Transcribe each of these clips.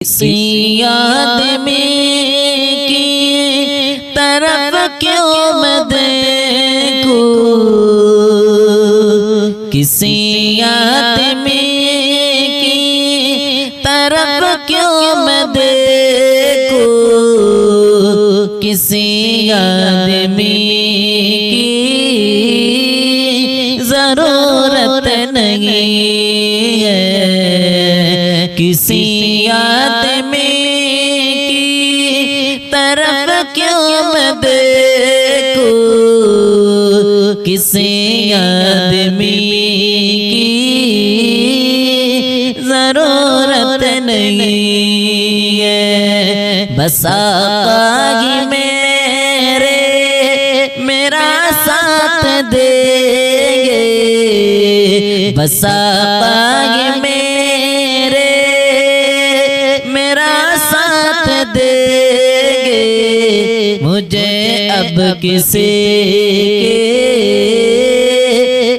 किसी आदमी की तरफ क्यों मैं देखूं, किसी आदमी की तरफ क्यों मैं देखूं, किसी आदमी की जरूरत नहीं है, किसी आदमी की तरफ क्यों मैं देखूं, किसी आदमी की जरूरत नहीं है। बस आका ही मेरा साथ देंगे, बस आका ही मेरा साथ देंगे, मुझे अब किसी की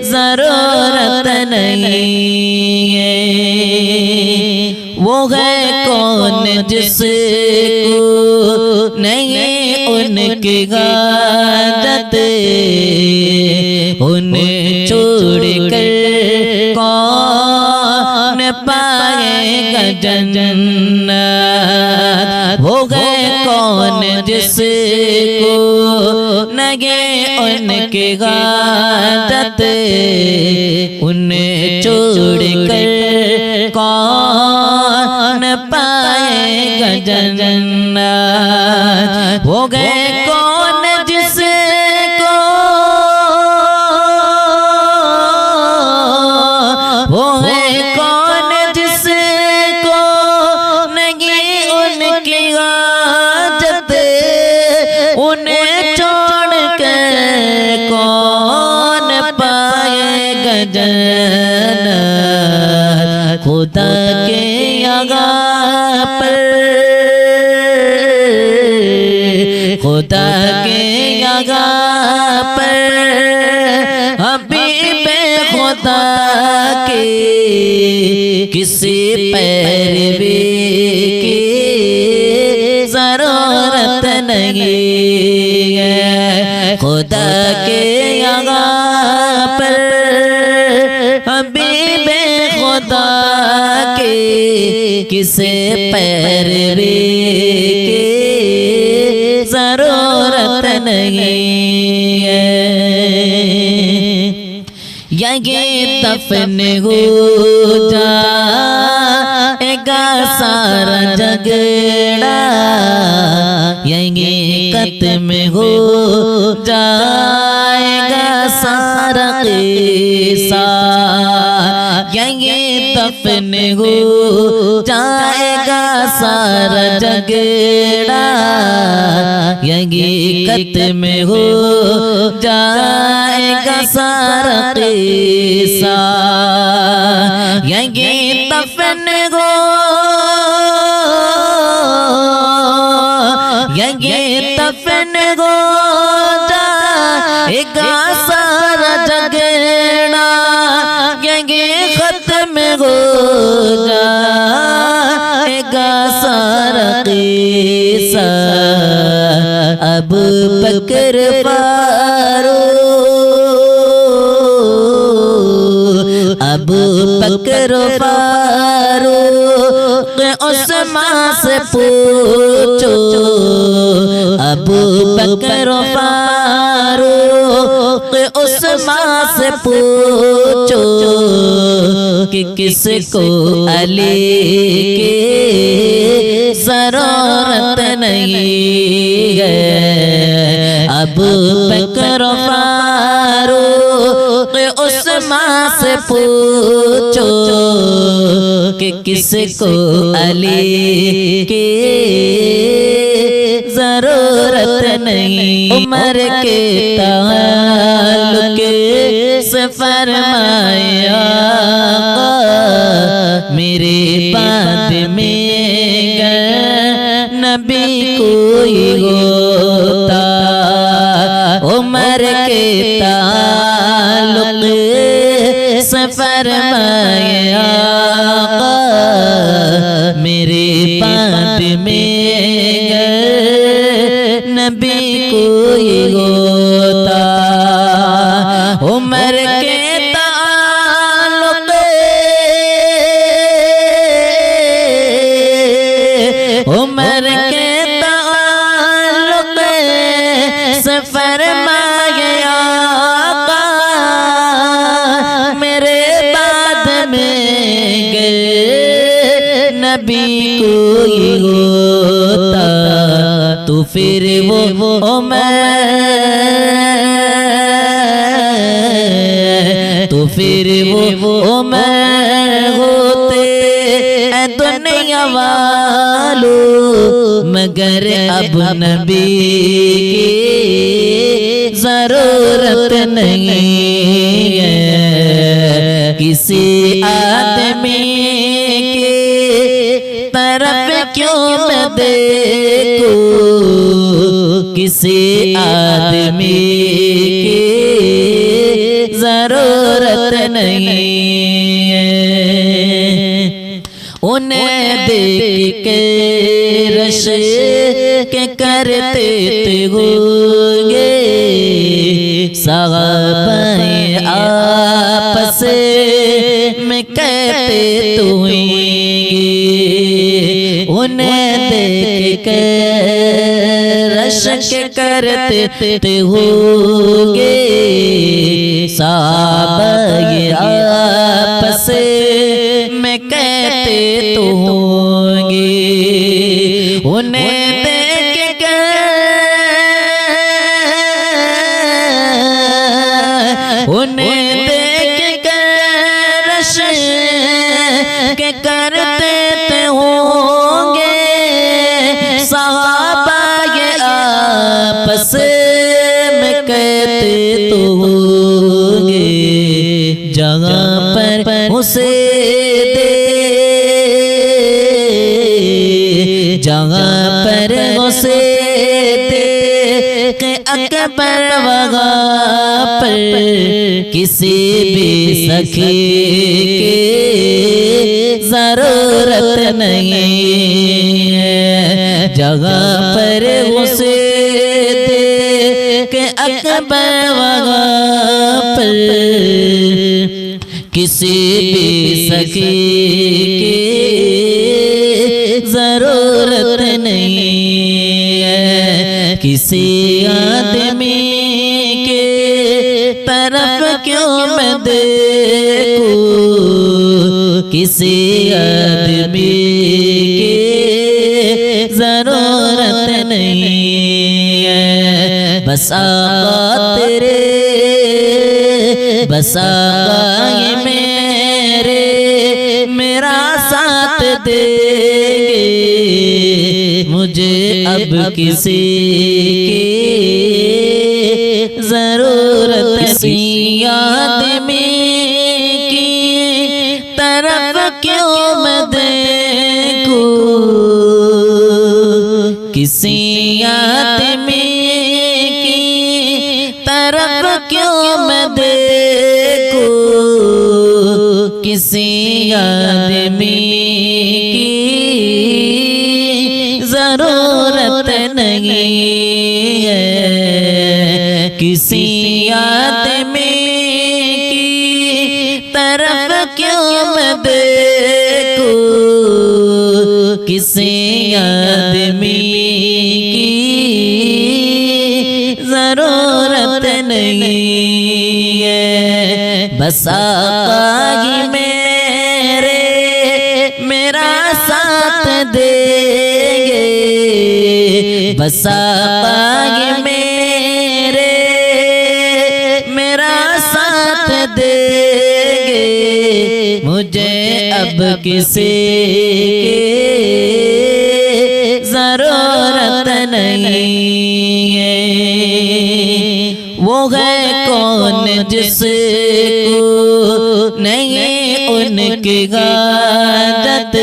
जरूरत नहीं है। वो है कौन जिसको नहीं उनकी हाजत, उन्हें छोड़ कर कौन पाएगा जन्नत। वो है कौन जिसको नहीं उनकी हाजत, उन्हें छोड़ कर कौन पाएगा जन्नत। वो गए कौन जिसको, वो है कौन जिसको नहीं उनकी हाजत, उन्हें छोड़ कर कौन पाएगा जन्नत। खुदा के आगा पर, खुदा के आगा पर हबीबे खुदा के किसी पैरवी की जरूरत नहीं है। खुदा के आगा पर हबीबे खुदा के किसी पैरवी की जरूरत नहीं है। ये दफन हो जाएगा सारा झगड़ा, ये खत्म हो जाएगा सारा किस्सा, ये दफन हो जाएगा सारा झगड़ा, ये खत्म हो जाएगा सारा किस्सा, ये दफन हो, ये दफन हो जाएगा सारा झगड़ा, ये खत्म हो जाएगा सारा किस्सा। अबू बकर फारूक, अबू बकर फारूक उस्मान से पूछो, अबू बकर फारूक उस्मान से पूछो कि किसको अली की जरूरत नहीं है। अबू बकर फारूक उस्मान से पूछो कि किसको अली की जरूरत नहीं। उमर के ताल्लुक से फरमाया मेरे बाद में नबी कोई होता, उमर के ताल्लुक से फरमाया मेरे में गर नबी कोई होता, उमर के उमर के ताल्लुक से फरमाया आका, मेरे बाद में गर नबी कोई होता, तो फिर वो उमर, तो फिर वो उमर होते दुनिया वालो, मगर अब नबी की जरूरत नहीं है, किसी आदमी के तरफ क्यों मैं देखूं, किसी आदमी की जरूरत नहीं है। उन्हें देख के रश के करते होंगे सहाबाए आपस में कहते होंगे, उन्हें देख के रश के करते होंगे सहाबाए आपस में कहते तो होंगे, उन्हें देख कर, उन्हें देख कर रश के करते तो होंगे सहाबा ये आपस में कहते तो होंगे, जगह पर उसे जगह पर उसे देख अकबर वहाँ पर किसी भी सखी की जरूरत नहीं है, जगह पर उसे देख अकबर वहाँ पर किसी भी सखी की जरूरत नहीं है, किसी आदमी के तरफ क्यों मैं देखूं, किसी आदमी की जरूरत नहीं है। बस आका तेरे, बस आका ये मेरे मेरा साथ देंगे, मुझे अब किसी की जरूरत किसी आदमी की तरफ क्यों मैं देखूं, किसी आदमी की तरफ क्यों मैं देखूं, किसी आदमी की जरूरत नहीं है, किसी आदमी की तरफ क्यों मैं देखूं, किसी आदमी की जरूरत नहीं है। बस आका ही मेरे मेरा साथ देंगे, बस आका ही मेरे मेरा साथ देंगे, मुझे अब किसी की जरूरत नहीं है। वो है कौन जिसको नहीं उनकी गादत,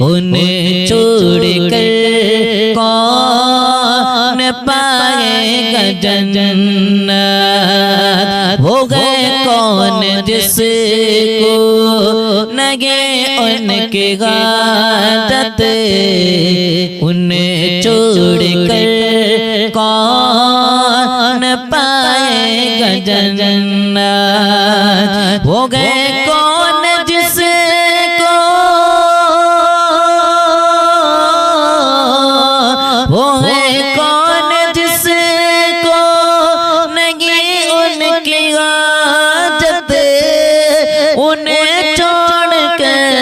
उन्हें छोड़ कर कौन पाएगा जन्नत। वो है कौन जिसको लगे उनके गादत उन्हें छोड़ कर कौन पाएगा जन्नत। हो गए कौन जिसको वो है कौन जिसको नहीं उनकी आदत उन्हें छोड़ कर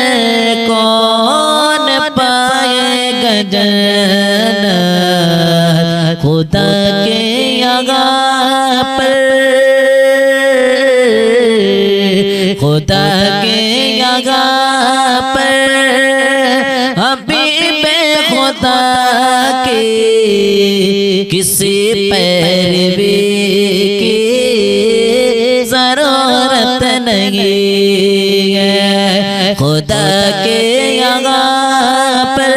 कौन पाएगा जन्नत। खुदा के आगा पर खुदा के आगा पर हबीब खुदा के किसी पैरवी की जरूरत नहीं है। खुदा के आगा पर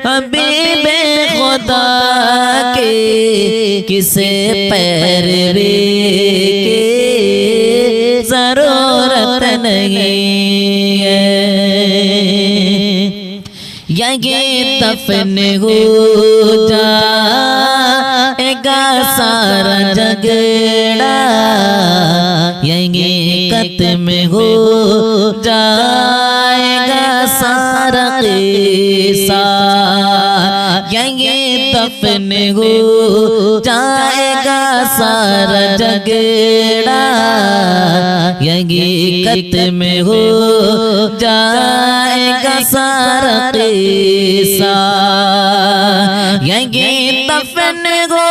हबीब खुदा के किसी पैरवी की जरूरत नहीं है। ये दफन हो जाएगा सारा झगड़ा ये खत्म हो जाएगा सारा क़िस्सा। ये दफन हो जाएगा सारा झगड़ा ये खत्म हो जाएगा सारा क़िस्सा। ये दफन हो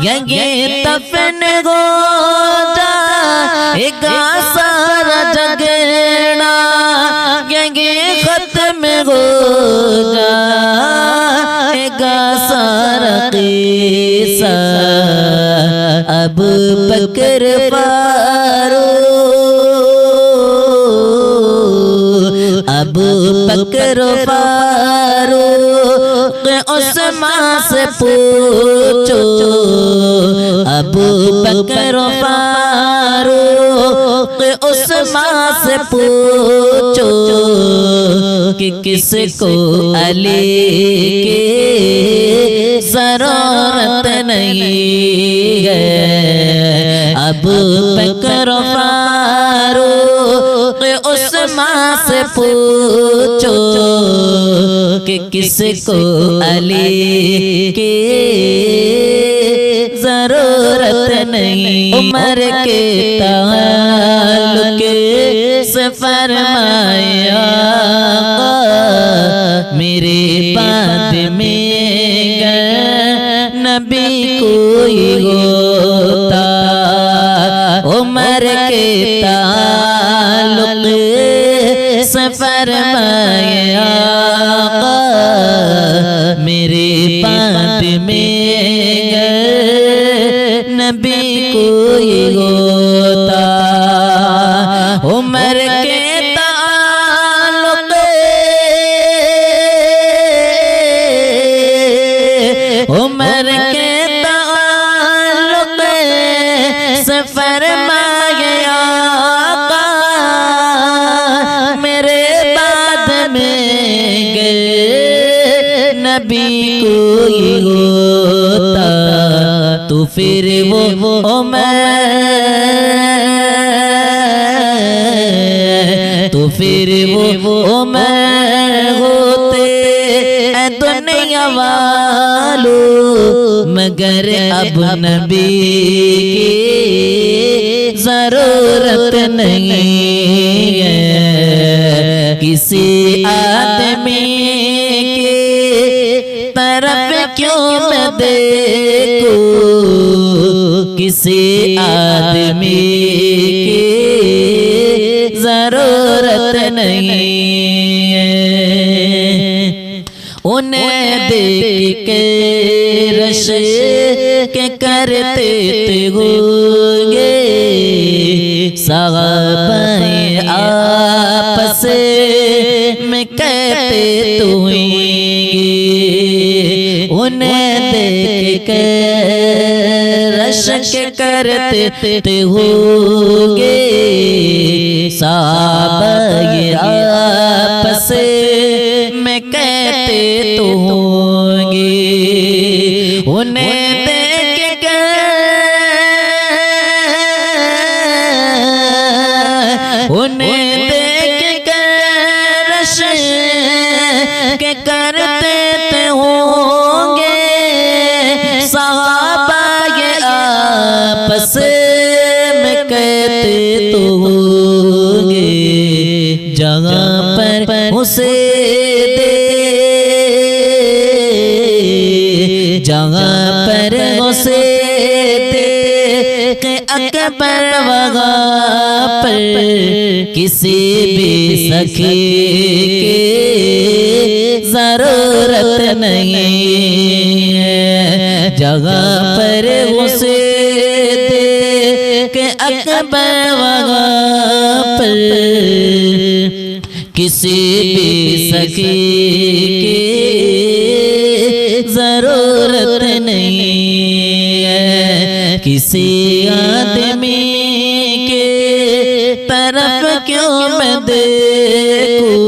ये दफन हो जाएगा सारा झगड़ा ये खत्म हो जाएगा सारा क़िस्सा। अबू बकर फारूक अबू बकर फारूक उस्मान से पूछो अबू बकर फारूक उस्मान से पूछो कि किसको अली की जरूरत नहीं है। अबू बकर फारूक उस्मान से पूछो कि किसको अली की जरूरत नहीं। उमर के ताल्लुक से फरमाया मेरे बाद में नबी कोई होता। उमर के ताल्लुक से फरमाया मेरे बाद में नबी कोई होता। उमर के ताल्लुक उमर के ताल्लुक से फरमाया मेरे बाद में नबी कोई होता। तो फिर वो तो फिर वो उमर होते दुनिया वालों मगर अब नबी की जरूरत नहीं है। किसी आदमी के तरफ क्यों मैं देखूं किसी आदमी की जरूरत नहीं है। उन्हें देख के रश के करते होंगे सहाबाए आपस में कहते होंगे। उन्हें देख के रश रश्क करते होगे साहबा ये आपस में कहते तो होंगे। उन्हें देख कर रश्क करते तो होंगे साहबा ये आपस में कहते तो होंगे। जगह पर उसे जगह पर उसे के अकबर वहाँ पर किसी भी सखी की जरूरत नहीं है। जगह पर उसे के अकबर वहाँ पर किसी भी सखी की जरूरत नहीं है। किसी आदमी के तरफ क्यों मैं देखूं,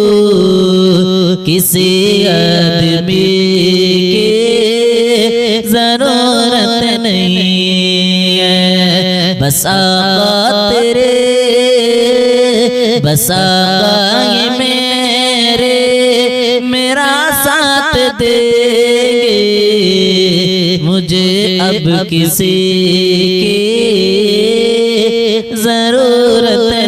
किसी आदमी की जरूरत नहीं है। बस आका तेरे बस आका ये मेरा साथ देंगे। मुझे अब किसी की जरूरत